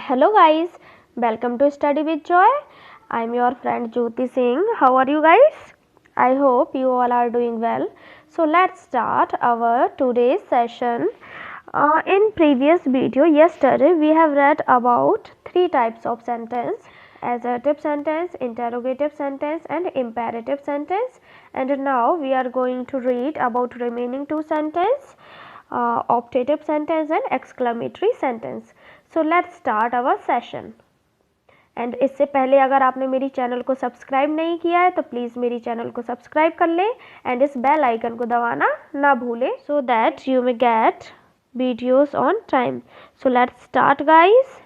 Hello guys, welcome to Study with Joy. I'm your friend Jyoti Singh. How are you guys? I hope you all are doing well. So let's start our today's session. In previous video yesterday we have read about three types of sentence: assertive sentence, interrogative sentence and imperative sentence. And now we are going to read about remaining two sentence, optative sentence and exclamatory sentence. So let's start our session. And इससे पहले अगर आपने मेरी channel को subscribe नहीं किया है तो प्लीज़ मेरी चैनल को सब्सक्राइब कर लें एंड इस बेल आइकन को दबाना ना भूलें so that you may gate videos on time. So let's start guys.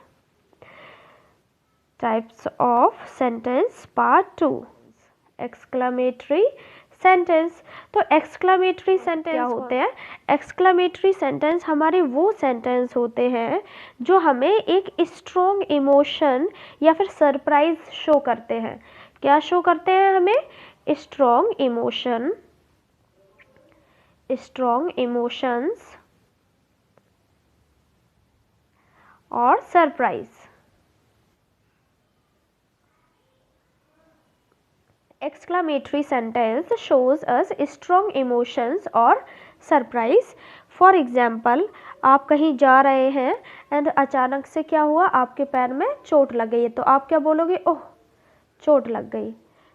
Types of sentence part 2, exclamatory sentence. तो एक्सक्लेमेटरी सेंटेंस क्या होते हैं? एक्सक्लेमेटरी सेंटेंस हमारे वो सेंटेंस होते हैं जो हमें एक स्ट्रॉन्ग इमोशन या फिर सरप्राइज शो करते हैं. क्या शो करते हैं हमें? स्ट्रॉन्ग इमोशन, स्ट्रॉन्ग इमोशंस और surprise. Exclamatory sentence shows us strong emotions or surprise. For example, आप कहीं जा रहे हैं एंड अचानक से क्या हुआ, आपके पैर में चोट लग गई है तो आप क्या बोलोगे? ओह, चोट लग गई.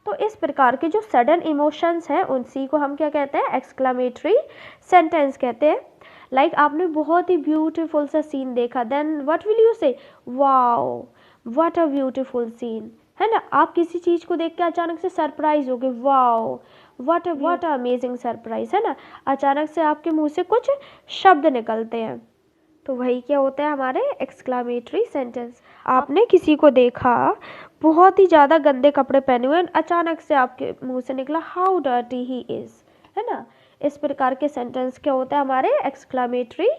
तो इस प्रकार के जो सडन इमोशंस हैं उसी को हम क्या कहते हैं? एक्सक्लेमेटरी सेंटेंस कहते हैं. लाइक आपने बहुत ही ब्यूटीफुल सा सीन देखा, then what will you say? Wow, what a beautiful scene, है ना. आप किसी चीज़ को देख के अचानक से सरप्राइज हो गए, वाओ व्हाट अमेजिंग सरप्राइज, है ना. अचानक से आपके मुंह से कुछ शब्द निकलते हैं तो वही क्या होता है? हमारे एक्सक्लेमेटरी सेंटेंस. आपने किसी को देखा बहुत ही ज़्यादा गंदे कपड़े पहने हुए, अचानक से आपके मुंह से निकला हाउ डर्टी ही इज़, है ना. इस प्रकार के सेंटेंस क्या होता है? हमारे एक्सक्लेमेटरी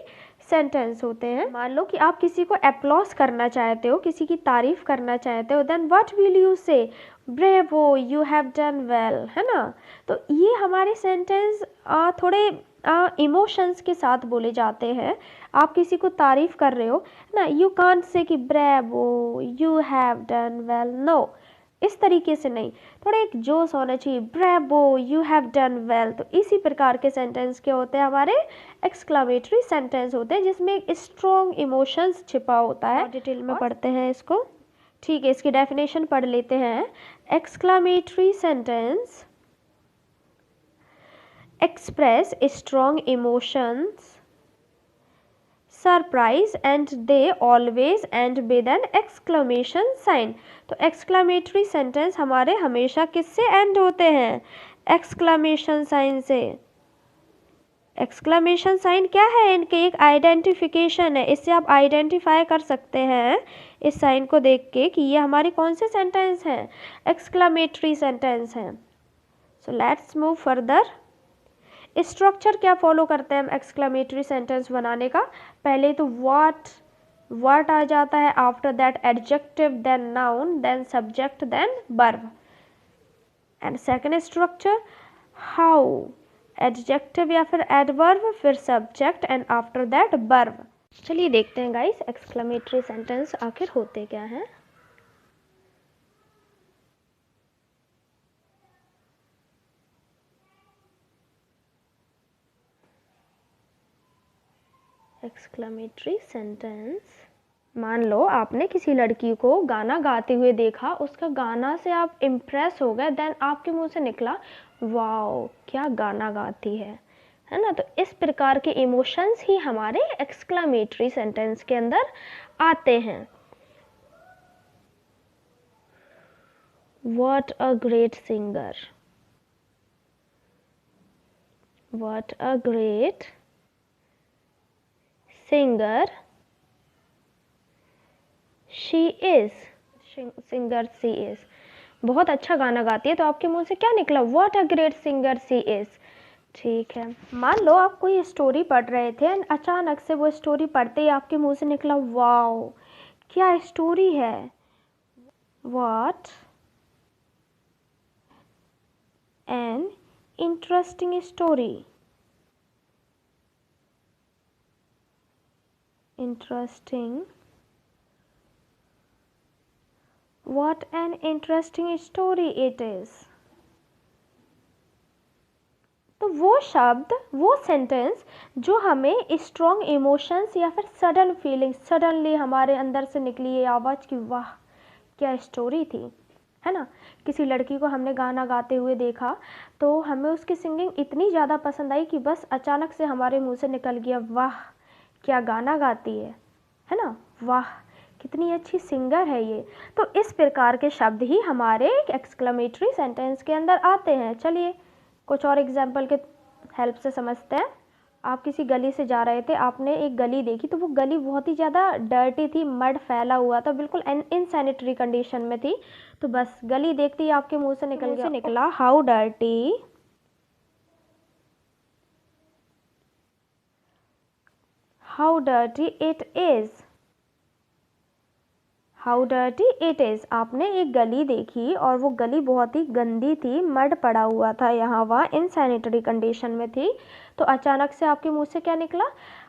सेंटेंस होते हैं. मान लो कि आप किसी को अप्लॉज करना चाहते हो, किसी की तारीफ करना चाहते हो, then what will you say? Bravo, you have done well, है ना. तो ये हमारे सेंटेंस थोड़े इमोशंस के साथ बोले जाते हैं. आप किसी को तारीफ कर रहे हो ना, यू कांट से कि bravo, you have done well, no, इस तरीके से नहीं, थोड़ा एक जोश होना चाहिए, bravo, you have done well. तो इसी प्रकार के सेंटेंस क्या होते हैं? हमारे एक्सक्लेमेटरी सेंटेंस होते हैं जिसमें एक स्ट्रॉन्ग इमोशंस छिपा होता है. डिटेल में पढ़ते हैं इसको. ठीक है, इसकी डेफिनेशन पढ़ लेते हैं. Exclamatory sentence express strong emotions, surprise and they always end with an exclamation sign. तो exclamatory sentence हमारे हमेशा किससे end होते हैं? exclamation sign से. एक्सक्लेमेशन साइन क्या है? इनके एक आइडेंटिफिकेशन है, इससे आप आइडेंटिफाई कर सकते हैं इस साइन को देख के कि ये हमारी कौन से सेंटेंस हैं? एक्सक्लेमेटरी सेंटेंस हैं. So let's move further. Structure क्या फॉलो करते हैं हम एक्सक्लेमेटरी सेंटेंस बनाने का? पहले तो व्हाट आ जाता है, after that adjective, then noun, then subject, then verb. And second structure how, adjective या फिर एडवर्ब, फिर subject and after that verb. चलिए देखते हैं गाइस एक्सक्लेमेटरी सेंटेंस आखिर होते क्या हैं. Exclamatory sentence. मान लो आपने किसी लड़की को गाना गाते हुए देखा, उसका गाना से आप इम्प्रेस हो गए, देन आपके मुंह से निकला वाओ क्या गाना गाती है ना. तो इस प्रकार के इमोशंस ही हमारे एक्सक्लेमेटरी सेंटेंस के अंदर आते हैं. What a great singer, what a great singer she is, singer she is, बहुत अच्छा गाना गाती है. तो आपके मुंह से क्या निकला? What a great singer she is. ठीक है, मान लो आप कोई स्टोरी पढ़ रहे थे एंड अचानक से वो स्टोरी पढ़ते ही आपके मुंह से निकला वाओ क्या स्टोरी है. What an interesting story, interesting What an interesting story it is. तो वो शब्द, वो सेंटेंस जो हमें स्ट्रॉन्ग इमोशंस या फिर सडन फीलिंग, सडनली हमारे अंदर से निकली ये आवाज़ की वाह क्या स्टोरी थी, है ना। किसी लड़की को हमने गाना गाते हुए देखा तो हमें उसकी सिंगिंग इतनी ज़्यादा पसंद आई कि बस अचानक से हमारे मुंह से निकल गया वाह क्या गाना गाती है ना, वाह कितनी अच्छी सिंगर है ये। तो इस प्रकार के शब्द ही हमारे एक्सक्लेमेटरी सेंटेंस के अंदर आते हैं। चलिए कुछ और एग्जाम्पल के हेल्प से समझते हैं। आप किसी गली से जा रहे थे, आपने एक गली देखी तो वो गली बहुत ही ज़्यादा डर्टी थी, मड फैला हुआ था, बिल्कुल इनसैनिटरी कंडीशन में थी। तो बस गली देखते ही आपके मुंह से निकला how dirty, how dirty it is, how dirty it is. आपने एक गली देखी और वो गली बहुत ही गंदी थी, मड पड़ा हुआ था, यहाँ वहाँ इनसैनिटरी कंडीशन में थी। तो अचानक से आपके मुंह से क्या निकला,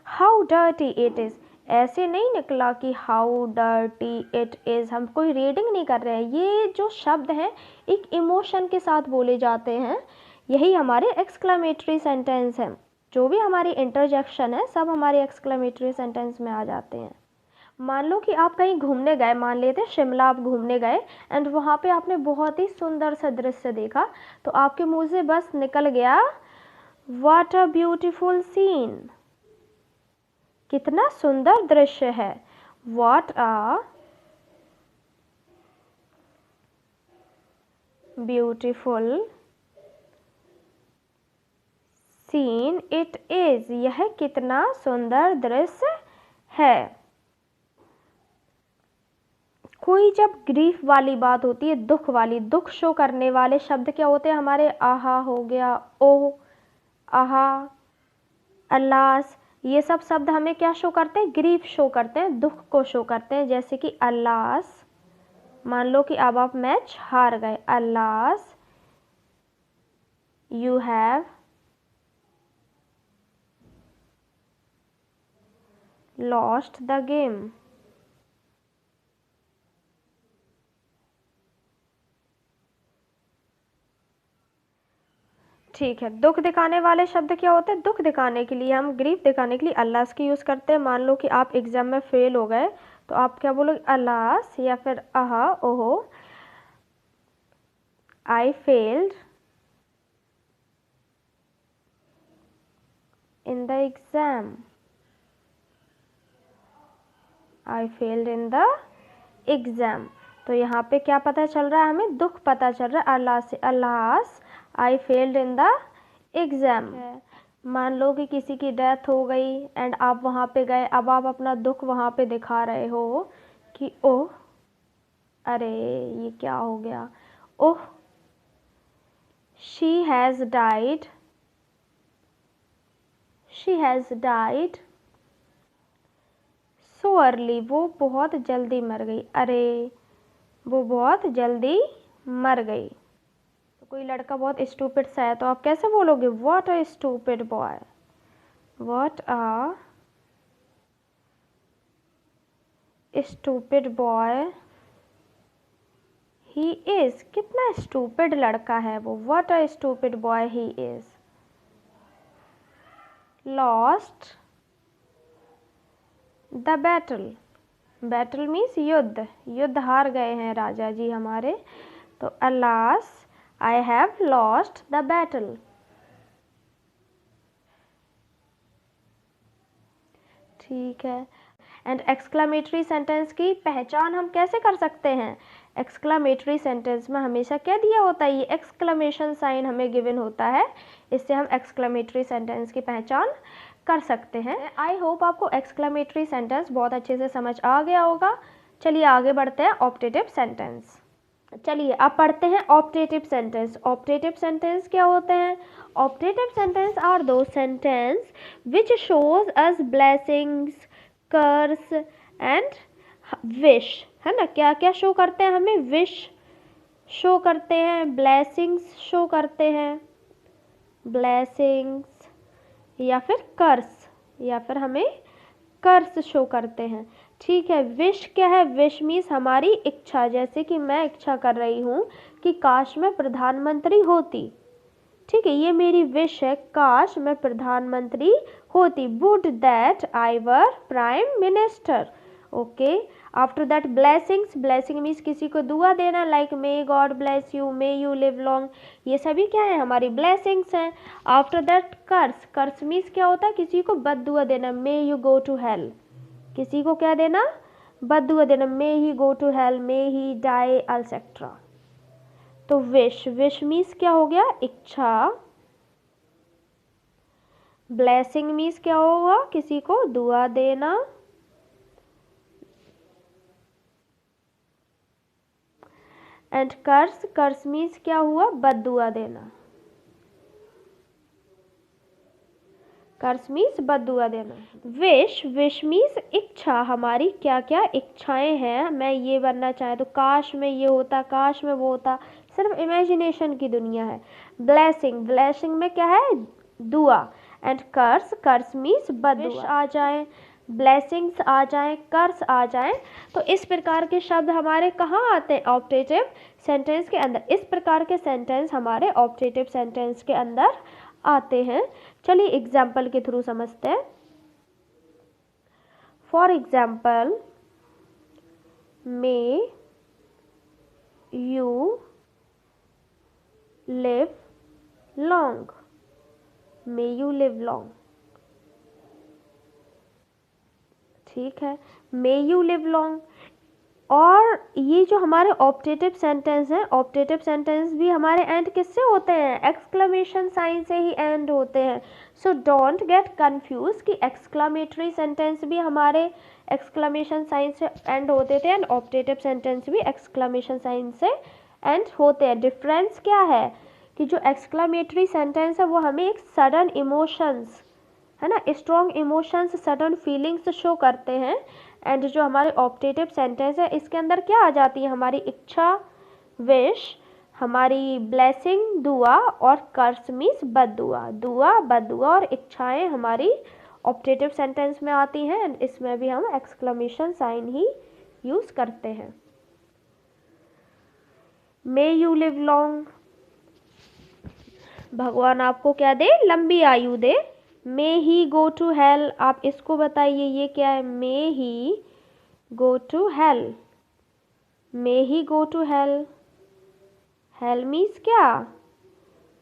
हाउ डर्टी इट इज़। ऐसे नहीं निकला कि हाउ डर्टी इट इज़, हम कोई रीडिंग नहीं कर रहे हैं। ये जो शब्द हैं एक इमोशन के साथ बोले जाते हैं, यही हमारे एक्सक्लेमेटरी सेंटेंस हैं। जो भी हमारी इंटरजेक्शन है सब हमारे एक्सक्लेमेटरी सेंटेंस में आ जाते हैं। मान लो कि आप कहीं घूमने गए, मान लेते शिमला आप घूमने गए एंड वहाँ पे आपने बहुत ही सुंदर सा दृश्य देखा, तो आपके मुंह से बस निकल गया व्हाट अ ब्यूटीफुल सीन, कितना सुंदर दृश्य है, what a beautiful seen it is, यह कितना सुंदर दृश्य है। कोई जब ग्रीफ वाली बात होती है, दुख वाली, दुख शो करने वाले शब्द क्या होते हैं हमारे, आहा हो गया, ओह, आहा, अल्लास, ये सब शब्द हमें क्या शो करते हैं, ग्रीफ शो करते हैं, दुख को शो करते हैं। जैसे कि अल्लास, मान लो कि अब आप मैच हार गए, alas you have lost the game. ठीक है, दुख दिखाने वाले शब्द क्या होते हैं, दुख दिखाने के लिए, हम ग्रीफ दिखाने के लिए अल्लास की यूज़ करते हैं। मान लो कि आप एग्ज़ाम में फेल हो गए तो आप क्या बोलोगे, अल्लास या फिर आहा ओहो, आई failed in the exam, I failed in the exam. तो यहाँ पे क्या पता चल रहा है हमें, दुख पता चल रहा है, अल्लाह से, alas I failed in the exam. मान लो कि किसी की डेथ हो गई एंड आप वहाँ पे गए, अब आप अपना दुख वहाँ पे दिखा रहे हो कि ओह अरे ये क्या हो गया, ओह she has died, she has died so early, वो बहुत जल्दी मर गई, अरे वो बहुत जल्दी मर गई। तो कोई लड़का बहुत स्टूपिड सा है तो आप कैसे बोलोगे, what a stupid boy, what a stupid boy he is, कितना स्टूपिड लड़का है वो, what a stupid boy he is. Lost the battle, battle means युद्ध, युद्ध हार गए हैं राजा जी हमारे, तो alas I have lost the battle. ठीक है, एंड एक्सक्लेमेटरी सेंटेंस की पहचान हम कैसे कर सकते हैं, एक्सक्लेमेटरी सेंटेंस में हमेशा क्या दिया होता है, ये एक्सक्लेमेशन साइन हमें गिवन होता है, इससे हम एक्सक्लेमेटरी सेंटेंस की पहचान कर सकते हैं। आई होप आपको एक्सक्लेमेटरी सेंटेंस बहुत अच्छे से समझ आ गया होगा। चलिए आगे बढ़ते हैं ऑप्टेटिव सेंटेंस। चलिए अब पढ़ते हैं ऑप्टेटिव सेंटेंस। ऑप्टेटिव सेंटेंस क्या होते हैं, optative sentence are those sentence which shows us blessings, curse and wish, है ना। क्या क्या शो करते हैं हमें, विश शो करते हैं, ब्लेसिंग्स शो करते हैं, ब्लेसिंग्स या फिर कर्स, या फिर हमें कर्स शो करते हैं। ठीक है। विश क्या है? विश मीन्स हमारी इच्छा, जैसे कि मैं इच्छा कर रही हूँ कि काश मैं प्रधानमंत्री होती। ठीक है, ये मेरी विश है, काश मैं प्रधानमंत्री होती। Would that I were prime minister. Okay, after that blessings, blessing means किसी को दुआ देना, like may God bless you, may you live long, ये सभी क्या है? हमारी ब्लेसिंग्स हैं। After that curse, curse means क्या होता है? किसी को बद दुआ देना, may you go to hell, किसी को क्या देना? बद दुआ देना, may he go to hell, may he die etcetera. तो विश, विश मीन्स क्या हो गया? इच्छा। ब्लेसिंग मीन्स क्या होगा? किसी को दुआ देना। एंड कर्स, कर्स मीन्स क्या हुआ? बद्दुआ देना। कर्स मीन्स बद्दुआ देना। विश, विश मीन्स इच्छा, हमारी क्या क्या इच्छाएं हैं। मैं ये बनना चाहे तो काश में ये होता, काश में वो होता, सिर्फ इमेजिनेशन की दुनिया है। ब्लेसिंग, ब्लेसिंग में क्या है? दुआ। And curse, curse means बद्दुआ। आ जाए, ब्लेसिंग्स आ जाए, कर्स आ जाए, तो इस प्रकार के शब्द हमारे कहाँ आते हैं? ऑप्टेटिव सेंटेंस के अंदर। इस प्रकार के सेंटेंस हमारे ऑप्टेटिव सेंटेंस के अंदर आते हैं। चलिए एग्जाम्पल के थ्रू समझते हैं। For example, may you live long, may you live long. ठीक है, मे यू लिव लॉन्ग। और ये जो हमारे ऑप्टेटिव सेंटेंस हैं, ऑप्टेटिव सेंटेंस भी हमारे एंड किससे होते हैं? एक्सक्लेमेशन साइन से ही एंड होते हैं। सो डोंट गेट कंफ्यूज कि एक्सक्लेमेटरी सेंटेंस भी हमारे एक्सक्लेमेशन साइन से एंड होते थे एंड ऑप्टेटिव सेंटेंस भी एक्सक्लेमेशन साइन से एंड होते हैं। डिफरेंस क्या है? कि जो एक्सक्लेमेटरी सेंटेंस है वो हमें एक सडन इमोशंस, है ना, strong emotions, sudden feelings show करते हैं। एंड जो हमारे ऑप्टेटिव सेंटेंस है इसके अंदर क्या आ जाती है? हमारी इच्छा, विश, हमारी ब्लेसिंग, दुआ, और कर्स मीन्स बद्दुआ। दुआ, बद्दुआ और इच्छाएं हमारी ऑप्टेटिव सेंटेंस में आती हैं एंड इसमें भी हम एक्सक्लेमेशन साइन ही यूज करते हैं। मे यू लिव लॉन्ग, भगवान आपको क्या दे? लंबी आयु दे। मे ही गो टू हेल, आप इसको बताइए ये क्या है? May he go to hell, may he go to hell. Hell means क्या?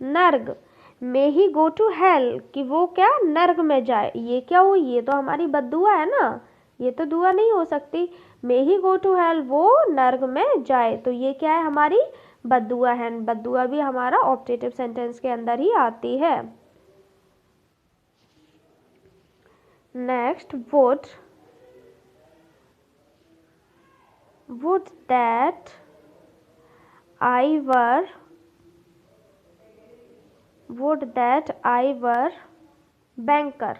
नर्क। मे ही गो टू हेल, कि वो क्या? नर्क में जाए। ये क्या हुई? ये तो हमारी बद्दुआ है ना, ये तो दुआ नहीं हो सकती। मे ही गो टू हेल, वो नर्क में जाए, तो ये क्या है? हमारी बद्दुआ है। बद्दुआ भी हमारा ऑप्टेटिव सेंटेंस के अंदर ही आती है। Next, would, would that I were, would that I were banker,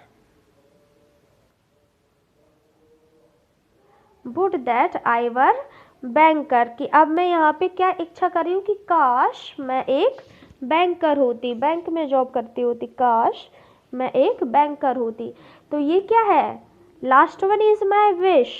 would that I were banker, कि अब मैं यहाँ पे क्या इच्छा कर रही हूँ? कि काश मैं एक बैंकर होती, बैंक में जॉब करती होती, काश मैं एक बैंकर होती। तो ये क्या है? Last one is my wish,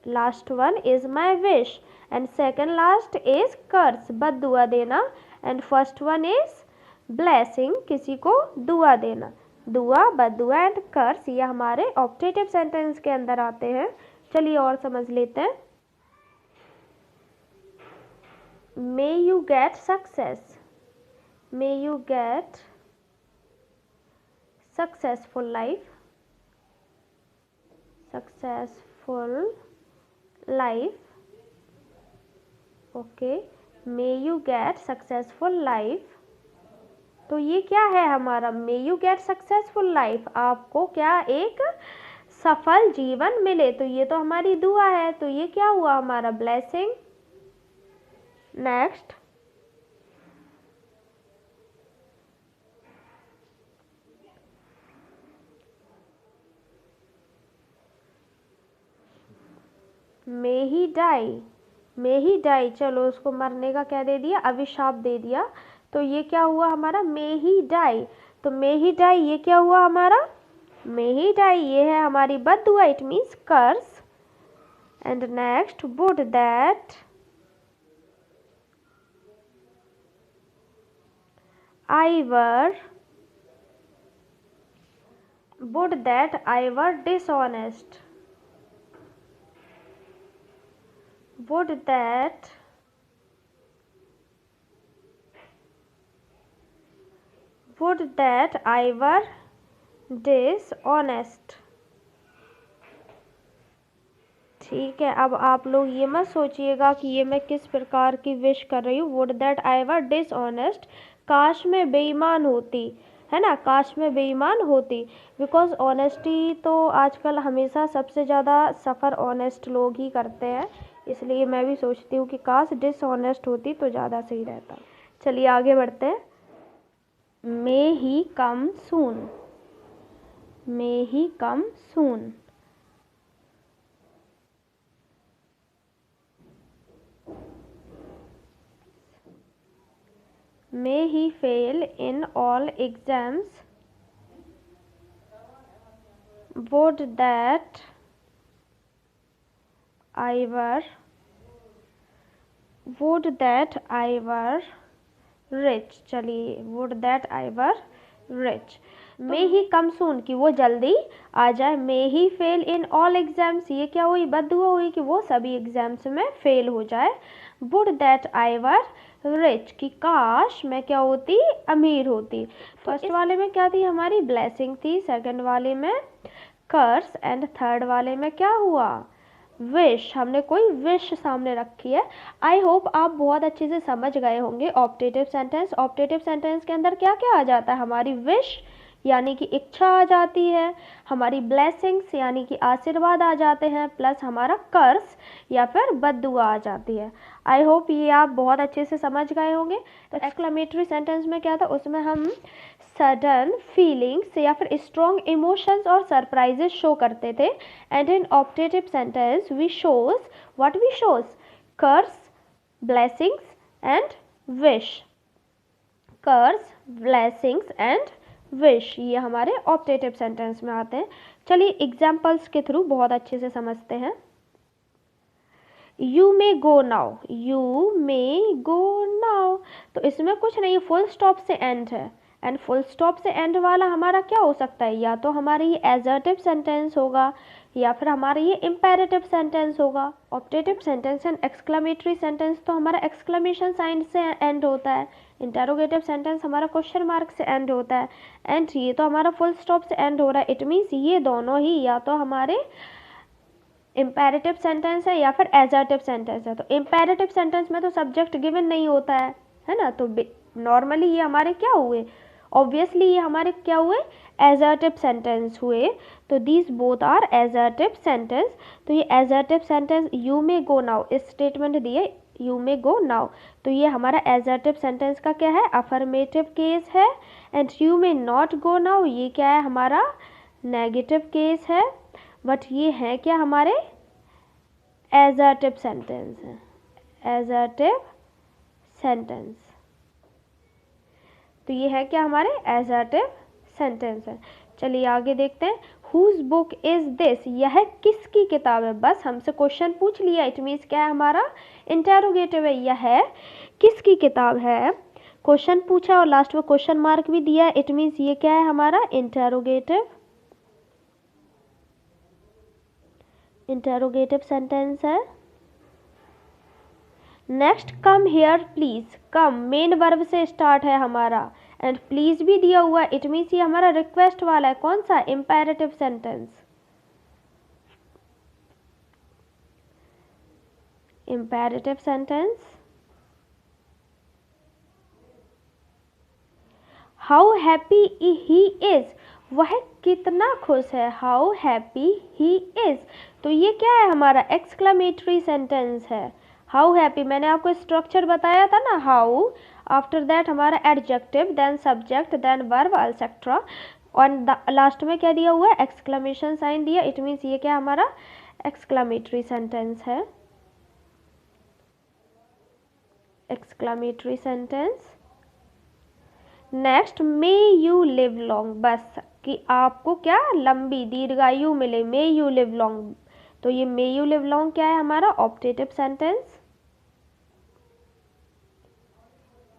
last one is my wish, and second last is curse, बद दुआ देना, and first one is blessing, किसी को दुआ देना। दुआ, बद दुआ एंड कर्स ये हमारे ऑप्टेटिव सेंटेंस के अंदर आते हैं। चलिए और समझ लेते हैं। May you get success, may you get successful life, successful life, okay, may you get successful life. तो ये क्या है हमारा? May you get successful life, आपको क्या एक सफल जीवन मिले, तो ये तो हमारी दुआ है, तो ये क्या हुआ? हमारा blessing. Next, may he die, may he die, चलो उसको मरने का क्या दे दिया? अभिशाप दे दिया। तो ये क्या हुआ हमारा? मे ही डाई। तो मे ही डाई ये क्या हुआ हमारा? मे ही डाई ये है हमारी बद दुआ, it means curse. And next, would that I were dishonest. Would that I were dishonest. ठीक है, अब आप लोग ये मत सोचिएगा कि ये मैं किस प्रकार की विश कर रही हूँ। Would that I were dishonest, काश में बेईमान होती, है ना, काश में बेईमान होती। बिकॉज ऑनेस्टी तो आजकल हमेशा सबसे ज़्यादा सफ़र ऑनेस्ट लोग ही करते हैं, इसलिए मैं भी सोचती हूँ कि काश डिसऑनेस्ट होती तो ज़्यादा सही रहता। चलिए आगे बढ़ते हैं। मे ही कम सून, मे ही कम सून। May he fail in all exams. Would that I were rich. चलिए, would that I were rich. May he come soon, कि वो जल्दी आ जाए। May he fail in all exams, ये क्या हुई, बद्दुआ हुई कि वो सभी एग्जाम्स में फेल हो जाए। Would that I were rich, कि काश मैं क्या होती, अमीर होती। फर्स्ट वाले में क्या थी, हमारी ब्लेसिंग थी, सेकंड वाले में कर्स, एंड थर्ड वाले में क्या हुआ, विश। हमने कोई विश सामने रखी है। आई होप आप बहुत अच्छे से समझ गए होंगे ऑप्टेटिव सेंटेंस। ऑप्टेटिव सेंटेंस के अंदर क्या क्या आ जाता है, हमारी विश यानी कि इच्छा आ जाती है, हमारी ब्लेसिंग्स यानी कि आशीर्वाद आ जाते हैं, प्लस हमारा कर्स या फिर बद्दुआ आ जाती है। आई होप ये आप बहुत अच्छे से समझ गए होंगे। तो एक्सक्लेमेटरी सेंटेंस में क्या था, उसमें हम सडन फीलिंग्स या फिर स्ट्रॉन्ग इमोशंस और सरप्राइजेस शो करते थे। And in optative sentence we shows what we shows, curse, blessings and wish. Curse, blessings and wish, ये हमारे ऑप्टेटिव सेंटेंस में आते हैं। चलिए एग्जाम्पल्स के थ्रू बहुत अच्छे से समझते हैं। You may go now, you may go now, तो इसमें कुछ नहीं, फुल स्टॉप से एंड है। एंड फुल स्टॉप से एंड वाला हमारा क्या हो सकता है, या तो हमारा ये एजर्टिव सेंटेंस होगा या फिर हमारा ये इम्पेरेटिव सेंटेंस होगा। Optative sentence and exclamatory sentence तो हमारा एक्सक्लेमेशन साइन से एंड होता है, इंटरोगेटिव सेंटेंस हमारा क्वेश्चन मार्क से एंड होता है, एंड ये तो हमारा फुल स्टॉप से एंड हो रहा है। इट मीन्स ये दोनों ही या तो हमारे इम्पेरेटिव सेंटेंस है या फिर एजर्टिव सेंटेंस है। तो इम्पेरेटिव सेंटेंस में तो सब्जेक्ट गिवन नहीं होता है ना, तो नॉर्मली ये हमारे क्या हुए, ऑब्वियसली ये हमारे क्या हुए, एजर्टिव सेंटेंस हुए। तो these both are assertive sentence. तो ये assertive sentence you may go now, इस स्टेटमेंट दिए यू मे गो नाउ, तो ये हमारा एजर्टिव सेंटेंस का क्या है, अफर्मेटिव केस है। And you may not go now, ये क्या है, हमारा नेगेटिव केस है। बट ये है क्या, हमारे एजर्टिव सेंटेंस है, एजर्टिव सेंटेंस। तो ये है क्या, हमारे एजर्टिव सेंटेंस है। चलिए आगे देखते हैं। हुज बुक इज दिस, यह किसकी किताब है। बस हमसे क्वेश्चन पूछ लिया, इट मीन्स क्या है, हमारा इंटेरोगेटिव है, यह किसकी किताब है। क्वेश्चन पूछा और लास्ट में क्वेश्चन मार्क भी दिया है, इट मीन्स ये क्या है, हमारा इंटेरोगेटिव सेंटेंस है। Next, come here please, come main verb से स्टार्ट है हमारा, एंड प्लीज भी दिया हुआ है, इट मीन्स ये हमारा रिक्वेस्ट वाला है। कौन सा, imperative sentence, imperative sentence. How happy he is, वह कितना खुश है, हाउ हैप्पी ही इज, तो ये क्या है, हमारा एक्सक्लेमेटरी सेंटेंस है। हाउ हैप्पी, मैंने आपको स्ट्रक्चर बताया था ना, हाउ, आफ्टर दैट हमारा adjective, then subject, then verb etcetera, और लास्ट में क्या दिया हुआ है, एक्सक्लेमेशन साइन दिया, इट मीन्स ये क्या हमारा एक्सक्लेमेटरी सेंटेंस है, exclamatory sentence. Next, may you live long, बस कि आपको क्या लंबी दीर्घायु मिले, मे यू लिव लॉन्ग, तो ये मे यू लिव लॉन्ग क्या है हमारा ऑप्टेटिव सेंटेंस,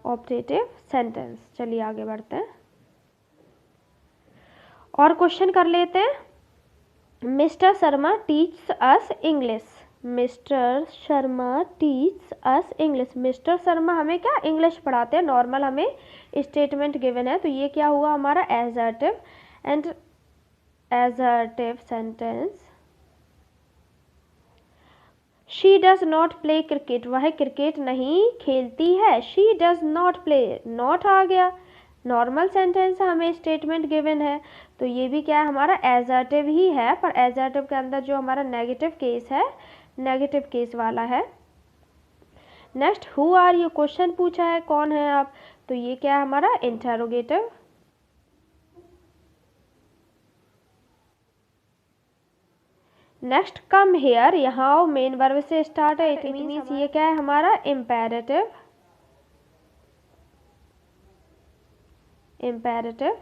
ऑप्टेटिव सेंटेंस। चलिए आगे बढ़ते हैं और क्वेश्चन कर लेते हैं। Mister Sharma teach us English, mister Sharma teach us English. Mister Sharma हमें क्या इंग्लिश पढ़ाते हैं। नॉर्मल हमें स्टेटमेंट गिवन है, तो ये क्या हुआ हमारा assertive and assertive sentence. She does not play cricket, वह क्रिकेट नहीं खेलती है। She does not play, not आ गया, नॉर्मल सेंटेंस हमें स्टेटमेंट गिवन है, तो ये भी क्या है हमारा एजर्टिव ही है, पर एजर्टिव के अंदर जो हमारा नेगेटिव केस है, नेगेटिव केस वाला है। Next who are you, question पूछा है कौन है आप, तो ये क्या है हमारा इंटरोगेटिव। नेक्स्ट कम हेयर, यहाँ मेन वर्ब से स्टार्ट है, इट मीन्स ये क्या है हमारा imperative, imperative.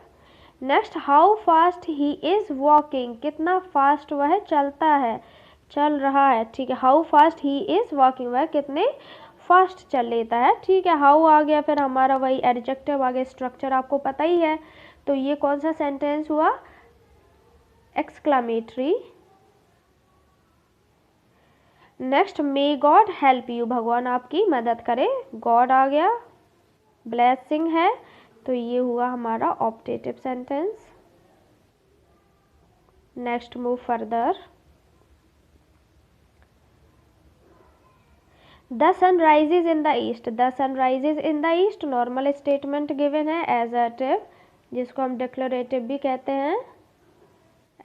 Next how fast he is walking, कितना फास्ट वह चलता है, चल रहा है, ठीक है। How fast he is walking, वह कितने फास्ट चल लेता है, ठीक है। हाउ आ गया, फिर हमारा वही एडजेक्टिव आ गया, स्ट्रक्चर आपको पता ही है। तो ये कौन सा सेंटेंस हुआ, exclamatory. Next may God help you, भगवान आपकी मदद करे, गॉड आ गया, ब्लेसिंग है, तो ये हुआ हमारा optative sentence. Next move further. The sun rises in the east, the sun rises in the east normal statement given है, एजर्टिव, जिसको हम डिक्लेरेटिव भी कहते हैं,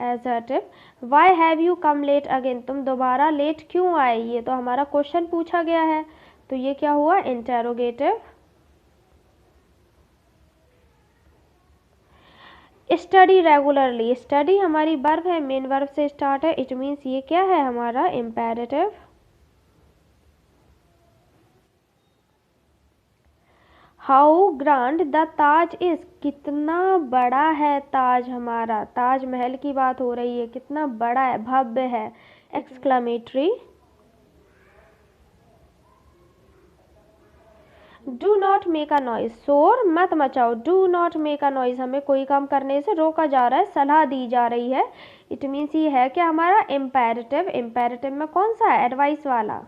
assertive. Why have you come late again, तुम दोबारा लेट क्यों आए, ये तो हमारा क्वेश्चन पूछा गया है, तो ये क्या हुआ इंटेरोगेटिव। स्टडी रेगुलरली, स्टडी हमारी वर्ब है, मेन वर्ब से स्टार्ट है, इट मीन्स ये क्या है हमारा imperative. How grand the Taj is, कितना बड़ा है ताज हमारा, ताजमहल की बात हो रही है, कितना बड़ा है, भव्य है, exclamatory. Do not make a noise, शोर मत मचाओ, do not make a noise, हमें कोई काम करने से रोका जा रहा है, सलाह दी जा रही है, इट मीन्स ये है कि हमारा इम्पेरेटिव, इम्पेरेटिव में कौन सा है एडवाइस वाला।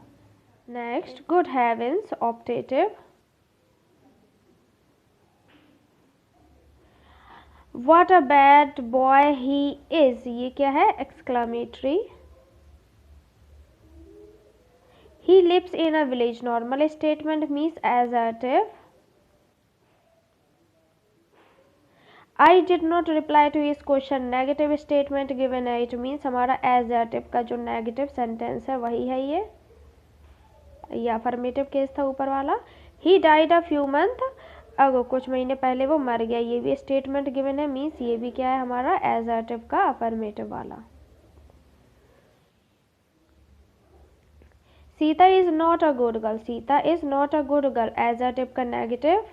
Next good heavens optative. What a bad boy he is, ये क्या है exclamatory. He lives in a village, normal statement means assertive. I did not reply to his question, negative statement given है, it means हमारा assertive का जो negative sentence है वही है ये affirmative case था ऊपर वाला। He died a few months ago, कुछ महीने पहले वो मर गया, ये भी statement given है, means ये भी क्या है हमारा assertive का affirmative वाला। Sita is not a good girl, Sita is not a good girl, assertive का नेगेटिव,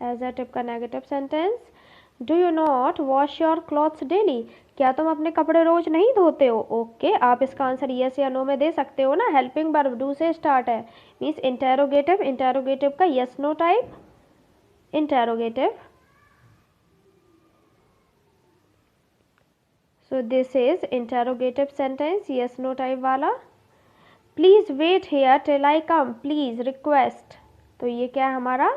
एजर्टिव का negative sentence. Do you not wash your clothes daily, क्या तुम अपने कपड़े रोज नहीं धोते हो, ओके आप इसका आंसर यस या नो में दे सकते हो ना, हेल्पिंग वर्ब डू से स्टार्ट है, मीन्स इंटेरोगेटिव, इंटेरोगेटिव का yes no type, interrogative. So this is interrogative sentence, yes no type वाला। Please wait here till I come, please request, तो ये क्या है हमारा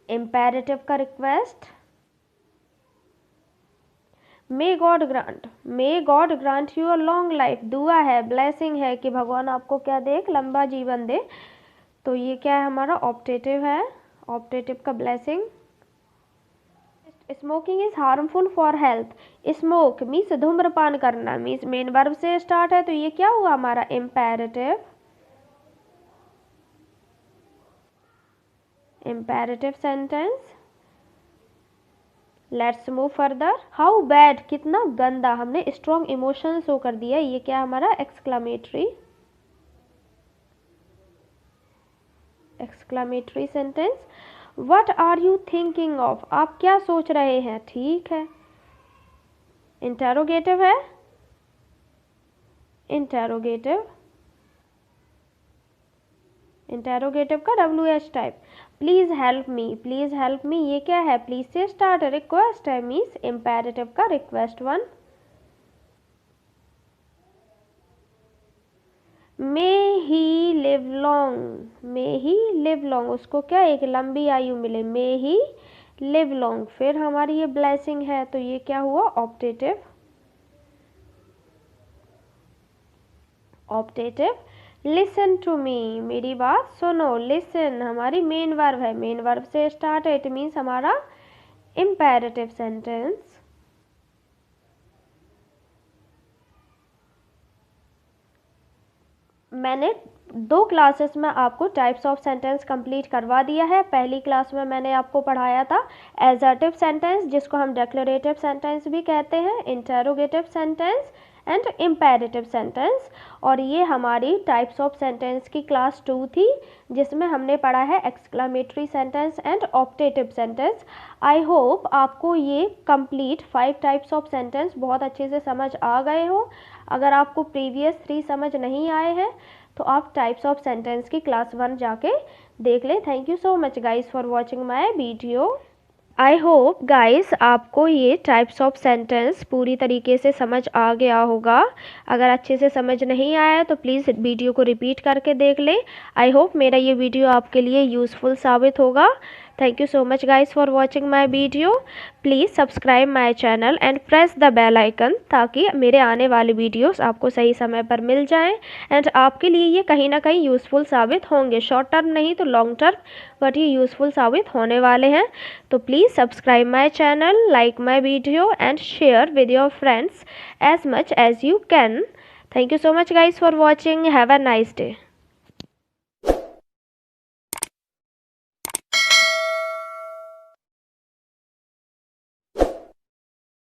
imperative का request। May God grant you a long life, दुआ है, blessing है कि भगवान आपको क्या दे, एक लंबा जीवन दे, तो ये क्या है हमारा ऑप्टेटिव है, ऑप्टेटिव का blessing। Smoking is harmful for health, smoke means धूम्रपान करना, मीन्स मेन वर्ब से स्टार्ट है, तो ये क्या हुआ हमारा imperative, imperative sentence. Let's move further. How bad, कितना गंदा, हमने स्ट्रॉन्ग इमोशन शो कर दिया, ये क्या हमारा exclamatory, exclamatory sentence. What are you thinking of, आप क्या सोच रहे हैं, ठीक है इंटेरोगेटिव है, इंटेरोगेटिव, इंटेरोगेटिव का WH type. Please help me, please help me ये क्या है? प्लीज़ से स्टार्ट, रिक्वेस्ट है, मीन्स इम्पेरेटिव का request one. May he live long, may he live long, उसको क्या एक लंबी आयु मिले, मे ही लिव लॉन्ग। फिर हमारी ये ब्लेसिंग है, तो ये क्या हुआ? Optative, optative. Listen to me, मेरी बात सुनो, लिसन हमारी मेन वर्ब है, मेन वर्ब से स्टार्ट है, इट मीन्स हमारा इम्पेरेटिव सेंटेंस। मैंने 2 क्लासेस में आपको टाइप्स ऑफ सेंटेंस कंप्लीट करवा दिया है। पहली क्लास में मैंने आपको पढ़ाया था एजर्टिव सेंटेंस, जिसको हम डिक्लेरेटिव सेंटेंस भी कहते हैं, interrogative sentence and imperative sentence. और ये हमारी टाइप्स ऑफ सेंटेंस की क्लास 2 थी, जिसमें हमने पढ़ा है exclamatory sentence and optative sentence. I hope आपको ये कंप्लीट 5 टाइप्स ऑफ सेंटेंस बहुत अच्छे से समझ आ गए हो। अगर आपको प्रीवियस 3 समझ नहीं आए हैं तो आप टाइप्स ऑफ सेंटेंस की क्लास 1 जाके देख लें। Thank you so much guys for watching my video. I hope guys आपको ये टाइप्स ऑफ सेंटेंस पूरी तरीके से समझ आ गया होगा। अगर अच्छे से समझ नहीं आया तो प्लीज़ वीडियो को रिपीट करके देख लें। आई होप मेरा ये वीडियो आपके लिए यूज़फुल साबित होगा। Thank you so much guys for watching my video. Please subscribe my channel and press the bell icon, ताकि मेरे आने वाले वीडियोस आपको सही समय पर मिल जाएं एंड आपके लिए ये कहीं ना कहीं यूज़फुल साबित होंगे। शॉर्ट टर्म नहीं तो लॉन्ग टर्म, बट ये यूज़फुल साबित होने वाले हैं। तो please subscribe my channel, like my video and share with your friends as much as you can. Thank you so much guys for watching. Have a nice day.